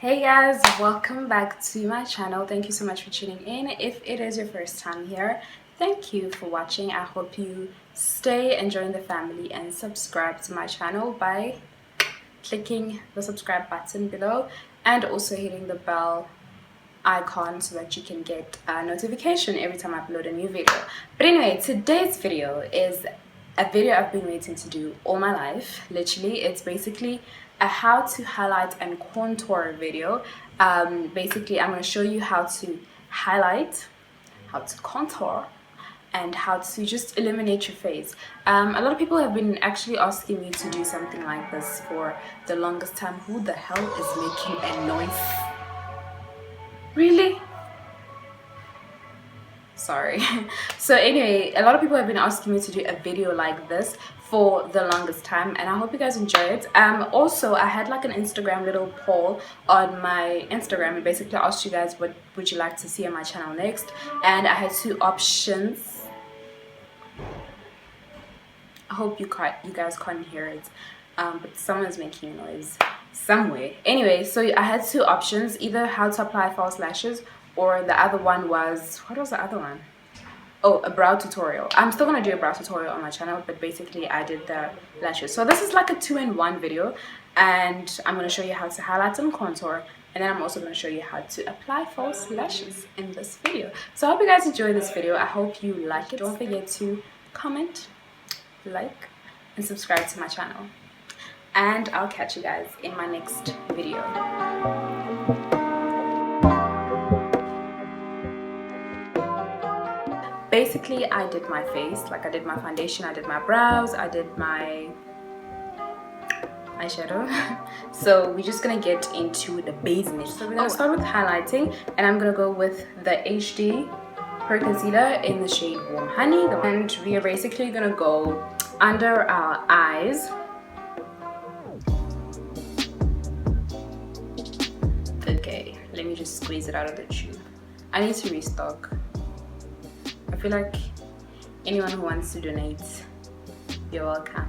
Hey guys, welcome back to my channel. Thank you so much for tuning in. If it is your first time here, thank you for watching. I hope you stay and join the family and subscribe to my channel by clicking the subscribe button below and also hitting the bell icon so that you can get a notification every time I upload a new video. But anyway, today's video is a video I've been waiting to do all my life. Literally, it's basically a how to highlight and contour video. Basically, I'm going to show you how to highlight, how to contour, and how to just illuminate your face. A lot of people have been actually asking me to do something like this for the longest time. Who the hell is making a noise? Really? Sorry. So anyway, a lot of people have been asking me to do a video like this for the longest time, and I hope you guys enjoy it. Also, I had like an Instagram little poll on my Instagram and basically asked you guys what would you like to see on my channel next, and I had two options. I hope you guys can't hear it, but someone's making noise somewhere. Anyway, so I had two options, either how to apply false lashes, or the other one was, what was the other one? Oh, a brow tutorial. I'm still gonna do a brow tutorial on my channel, but basically I did the lashes. So this is like a 2-in-1 video, and I'm gonna show you how to highlight and contour, and then I'm also gonna show you how to apply false lashes in this video. So I hope you guys enjoy this video. I hope you like it. Don't forget to comment, like, and subscribe to my channel. And I'll catch you guys in my next video. Basically, I did my face, like I did my foundation, I did my brows, I did my eyeshadow. So we're just gonna get into the business. So we're gonna start with highlighting, and I'm gonna go with the HD Pro Concealer in the shade Warm Honey. And we are basically gonna go under our eyes. Okay, let me just squeeze it out of the tube. I need to restock. I feel like anyone who wants to donate, you're welcome.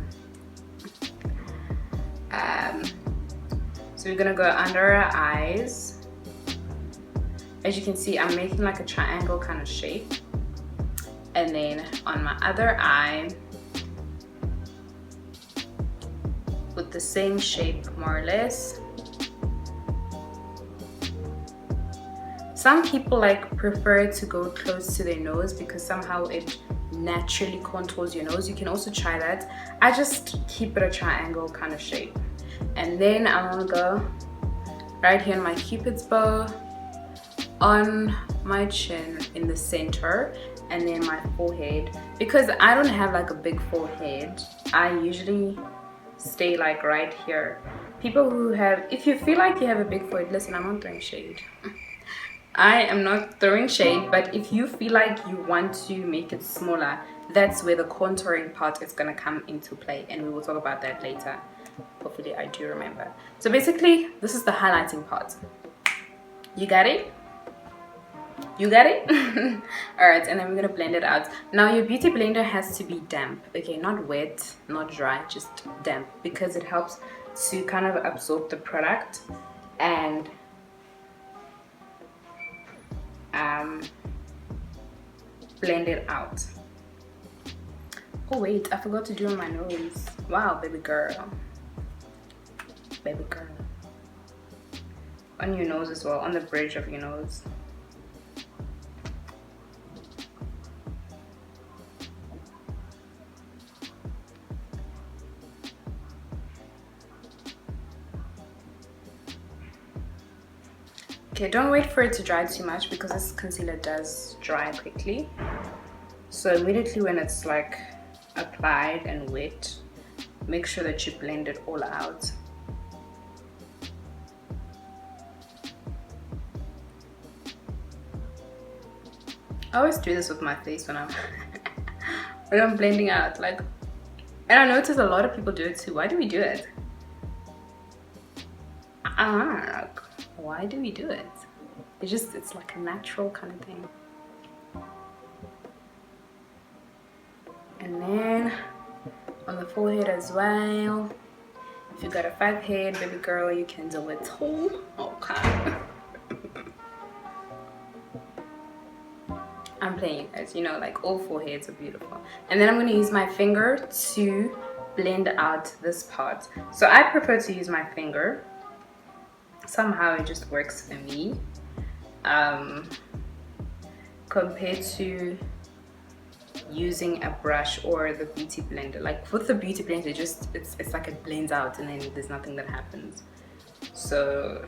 So we're gonna go under our eyes. As you can see, I'm making like a triangle kind of shape, and then on my other eye with the same shape more or less. Some people like prefer to go close to their nose because somehow it naturally contours your nose. You can also try that. I just keep it a triangle kind of shape. And then I'm gonna go right here in my cupid's bow, on my chin in the center, and then my forehead. Because I don't have like a big forehead, I usually stay like right here. People who have, if you feel like you have a big forehead, listen, I'm not throwing shade. I am not throwing shade, but if you feel like you want to make it smaller, that's where the contouring part is gonna come into play, and we will talk about that later. Hopefully I do remember. So basically, this is the highlighting part. You got it? You got it? Alright, and then we're gonna blend it out. Now your beauty blender has to be damp, okay? Not wet, not dry, just damp, because it helps to kind of absorb the product and blend it out. Oh wait, I forgot to do on my nose. Wow, baby girl. Baby girl. On your nose as well, on the bridge of your nose. Okay, don't wait for it to dry too much because this concealer does dry quickly. So immediately when it's like applied and wet, make sure that you blend it all out. I always do this with my face when I'm when I'm blending out, like, and I notice a lot of people do it too. Why do we do it? Like, why do we do it? It's like a natural kind of thing. And then on the forehead as well. If you got a 5 head, baby girl, you can do it too. Okay. I'm playing you guys, you know, like all foreheads are beautiful. And then I'm going to use my finger to blend out this part. So I prefer to use my finger. Somehow it just works for me, compared to using a brush or the beauty blender. Like with the beauty blender, it's like it blends out and then there's nothing that happens. So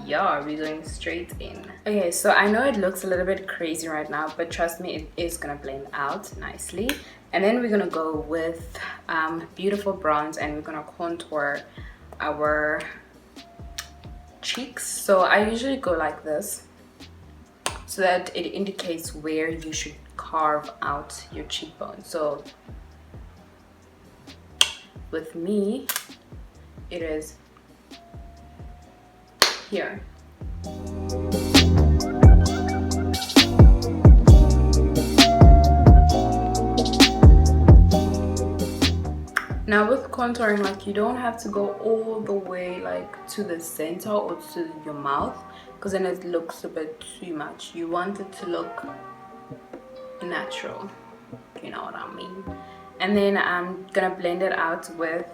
yeah, we're going straight in. Okay, so I know it looks a little bit crazy right now, but trust me, it is gonna blend out nicely. And then we're gonna go with beautiful bronze, and we're gonna contour our cheeks. So I usually go like this so that it indicates where you should carve out your cheekbone. So with me, it is here. Now with contouring, like you don't have to go all the way like to the center or to your mouth, because then it looks a bit too much. You want it to look natural, you know what I mean. And then I'm gonna blend it out with,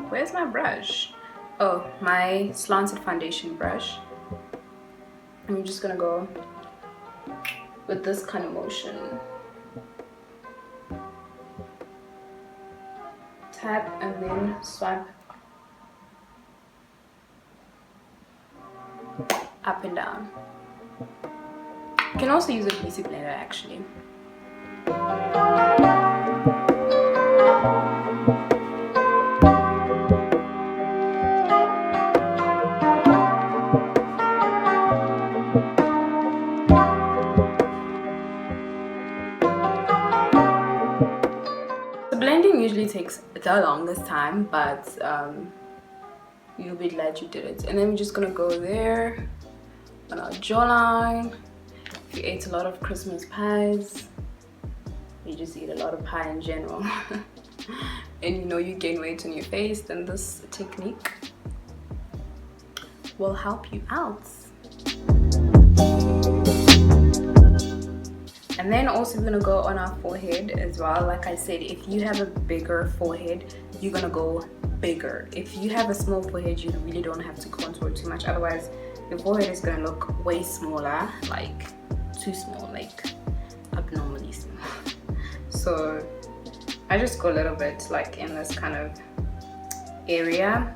where's my brush? Oh, my slanted foundation brush. I'm just gonna go with this kind of motion. Tap and then swipe up and down. You can also use a beauty blender actually. Blending usually takes the longest time, but you'll be glad you did it. And then we're just gonna go there on our jawline. If you ate a lot of Christmas pies, you just eat a lot of pie in general, and you know you gain weight on your face, then this technique will help you out. And then also we're gonna go on our forehead as well. Like I said, if you have a bigger forehead, you're gonna go bigger. If you have a small forehead, you really don't have to contour too much, otherwise your forehead is gonna look way smaller, like too small, like abnormally small. So I just go a little bit like in this kind of area,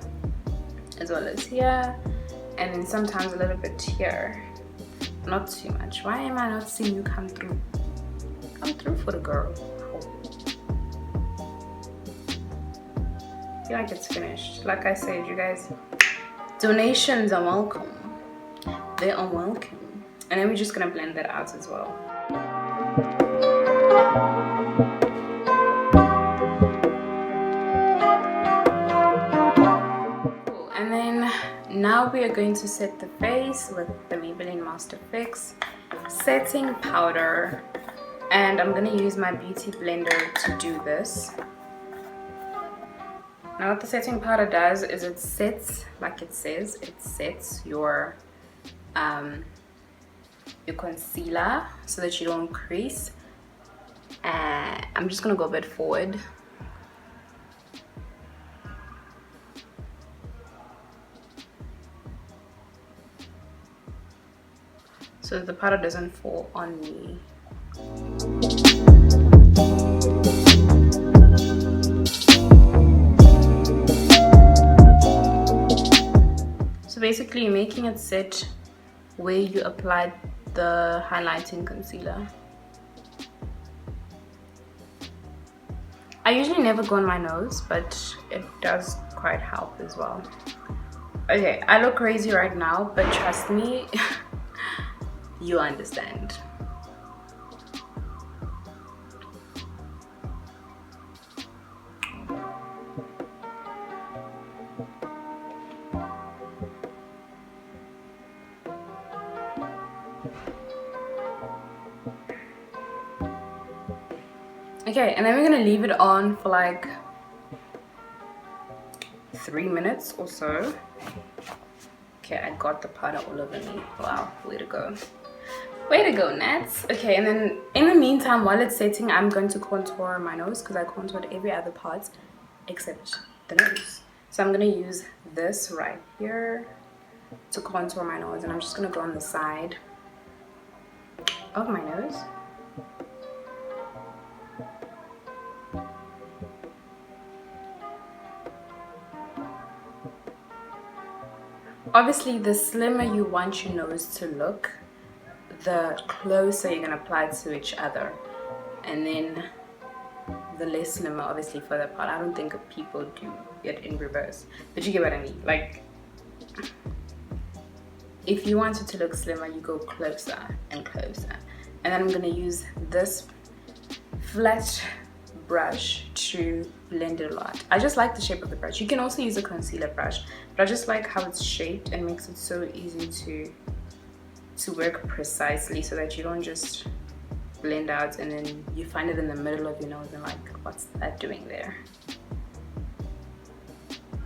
as well as here, and then sometimes a little bit here. Not too much. Why am I not seeing you come through? Come through for the girl. I feel like it's finished. Like I said, you guys, donations are welcome. They are welcome. And then we're just gonna blend that out as well. Cool. And then now we are going to set the face with the Maybelline Master Fix setting powder, and I'm going to use my beauty blender to do this. Now what the setting powder does is it sets, like it says, it sets your concealer so that you don't crease. I'm just going to go a bit forward. So the powder doesn't fall on me. So basically you're making it sit where you applied the highlighting concealer. I usually never go on my nose, but it does quite help as well. Okay, I look crazy right now, but trust me, you understand. Okay, and then we're gonna leave it on for like 3 minutes or so. Okay, I got the powder all over me. Wow, way to go. Way to go, Nats. Okay, and then in the meantime, while it's setting, I'm going to contour my nose because I contoured every other part except the nose. So I'm going to use this right here to contour my nose, and I'm just going to go on the side of my nose. Obviously, the slimmer you want your nose to look, the closer you're going to apply to each other, and then the less slimmer obviously further apart. I don't think people do it in reverse, but you get what I mean. Like, if you want it to look slimmer, you go closer and closer. And then I'm going to use this flat brush to blend it a lot. I just like the shape of the brush. You can also use a concealer brush, but I just like how it's shaped and makes it so easy to work precisely, so that you don't just blend out and then you find it in the middle of your nose and like, what's that doing there?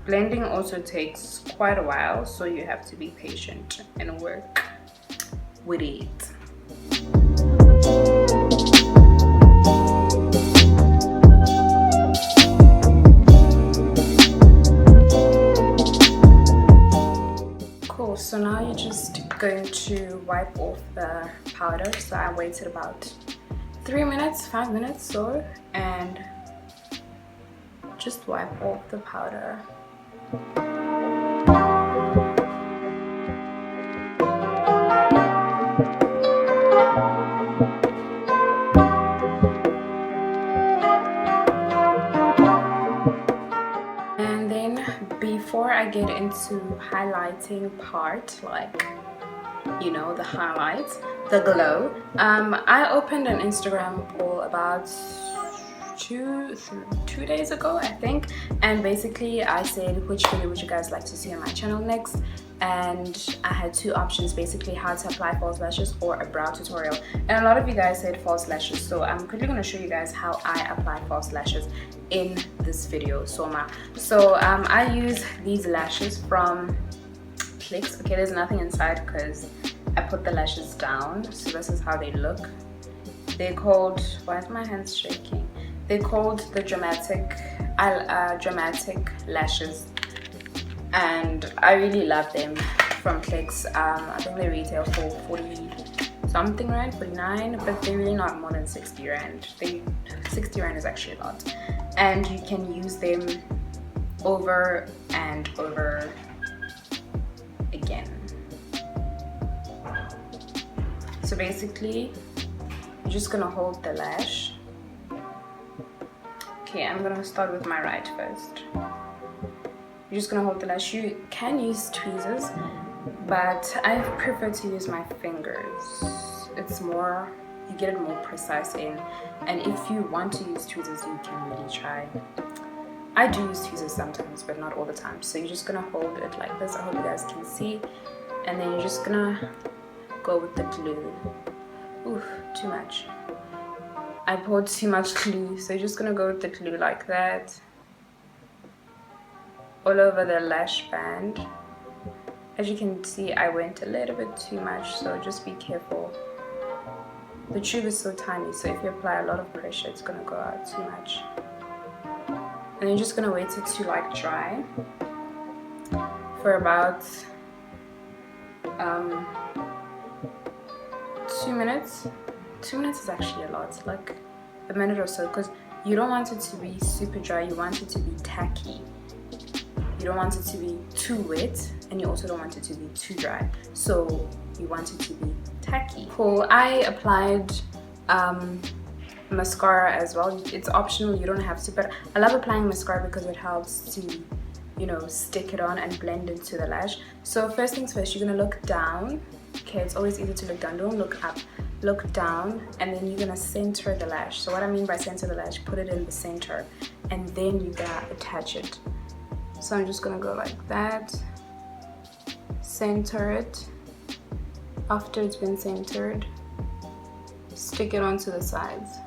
Blending also takes quite a while, so you have to be patient and work with it. Cool, so now you're just going to wipe off the powder. So I waited about 3 minutes, 5 minutes or so, and just wipe off the powder. And then before I get into highlighting part, like, you know, the highlights, the glow, I opened an Instagram poll about two days ago, I think, and basically I said which video would you guys like to see on my channel next, and I had two options, basically how to apply false lashes or a brow tutorial, and a lot of you guys said false lashes, so I'm quickly going to show you guys how I apply false lashes in this video. So I use these lashes from Clicks. Okay, there's nothing inside because I put the lashes down, so this is how they look. They're called, why is my hands shaking? They're called the dramatic lashes, and I really love them from Clicks. I think they retail for 40 something rand, 49, but they're really not more than 60 rand. 60 rand is actually a lot, and you can use them over and over again. So basically, you're just gonna hold the lash. Okay, I'm gonna start with my right first. You're just gonna hold the lash. You can use tweezers, but I prefer to use my fingers. It's more, you get it more precise in, and if you want to use tweezers, you can really try. I do use tweezers sometimes, but not all the time. So you're just gonna hold it like this. I hope you guys can see, and then you're just gonna go with the glue. Oof, too much. I poured too much glue, so you're just gonna go with the glue like that all over the lash band. As you can see, I went a little bit too much, so just be careful. The tube is so tiny, so if you apply a lot of pressure, it's gonna go out too much. And you're just gonna wait it to like dry for about 2 minutes. 2 minutes is actually a lot, like a minute or so, because you don't want it to be super dry, you want it to be tacky. You don't want it to be too wet, and you also don't want it to be too dry, so you want it to be tacky. Cool. I applied mascara as well. It's optional, you don't have to, but I love applying mascara because it helps to, you know, stick it on and blend into the lash. So first things first, you're gonna look down. Okay, it's always easy to look down, don't look up. Look down, and then you're gonna center the lash. So what I mean by center the lash, put it in the center, and then you gotta attach it. So I'm just gonna go like that, center it. After it's been centered, stick it onto the sides,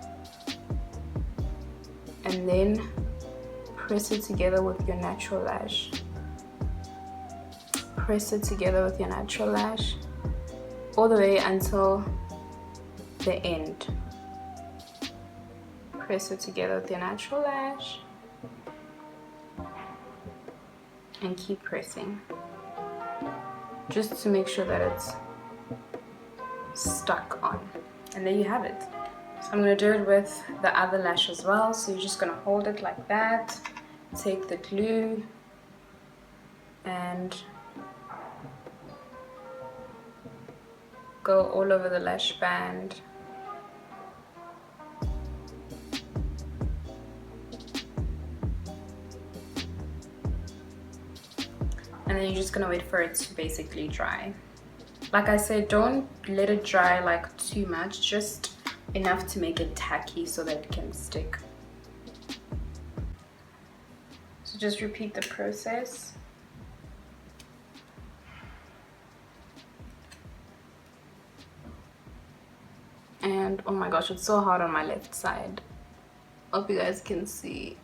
and then press it together with your natural lash. Press it together with your natural lash all the way until the end. Press it together with your natural lash and keep pressing just to make sure that it's stuck on. And there you have it. So I'm going to do it with the other lash as well. So you're just going to hold it like that, take the glue and go all over the lash band. And then you're just going to wait for it to basically dry. Like I said, don't let it dry like too much, just enough to make it tacky so that it can stick. So just repeat the process. And oh my gosh, it's so hard on my left side. Hope you guys can see.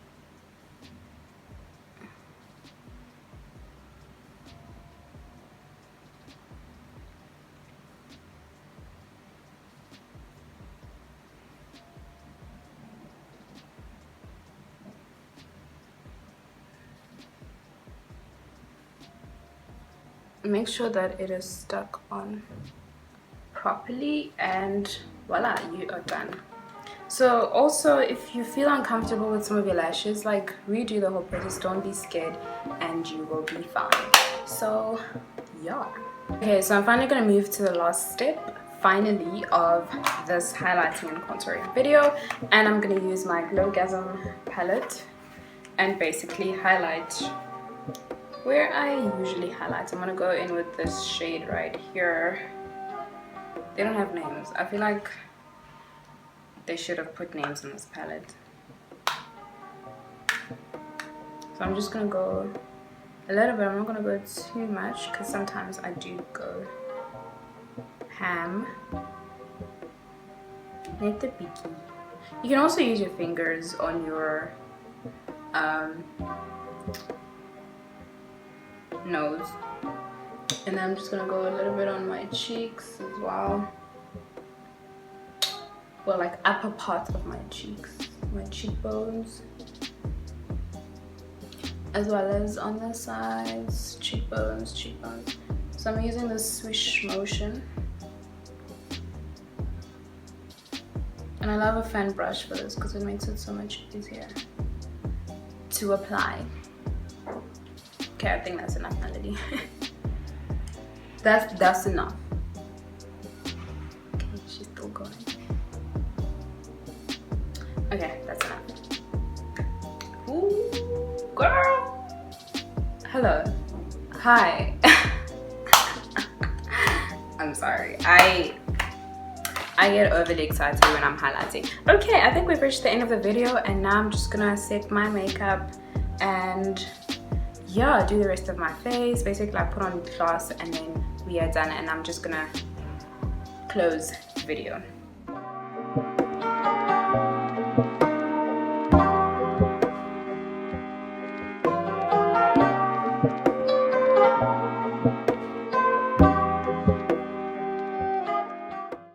Make sure that it is stuck on properly, and voila, you are done. So also, if you feel uncomfortable with some of your lashes, like redo the whole process, don't be scared and you will be fine. So yeah. Okay, so I'm finally going to move to the last step finally of this highlighting and contouring video, and I'm going to use my Glowgasm palette and basically highlight where I usually highlight. I'm gonna go in with this shade right here. They don't have names. I feel like they should have put names in this palette. So I'm just gonna go a little bit. I'm not gonna go too much because sometimes I do go ham. Net the biggie. You can also use your fingers on your nose, and then I'm just gonna go a little bit on my cheeks as well, like upper part of my cheeks, my cheekbones, as well as on the sides, cheekbones. So I'm using this swish motion, and I love a fan brush for this because it makes it so much easier to apply. Okay, I think that's enough, Naledi. that's enough. Okay, she's still going. Okay, that's enough. Ooh, girl. Hello. Hi. I'm sorry. I get overly excited when I'm highlighting. Okay, I think we've reached the end of the video, and now I'm just gonna set my makeup and yeah, do the rest of my face. Basically, I put on gloss and then we are done, and I'm just gonna close the video.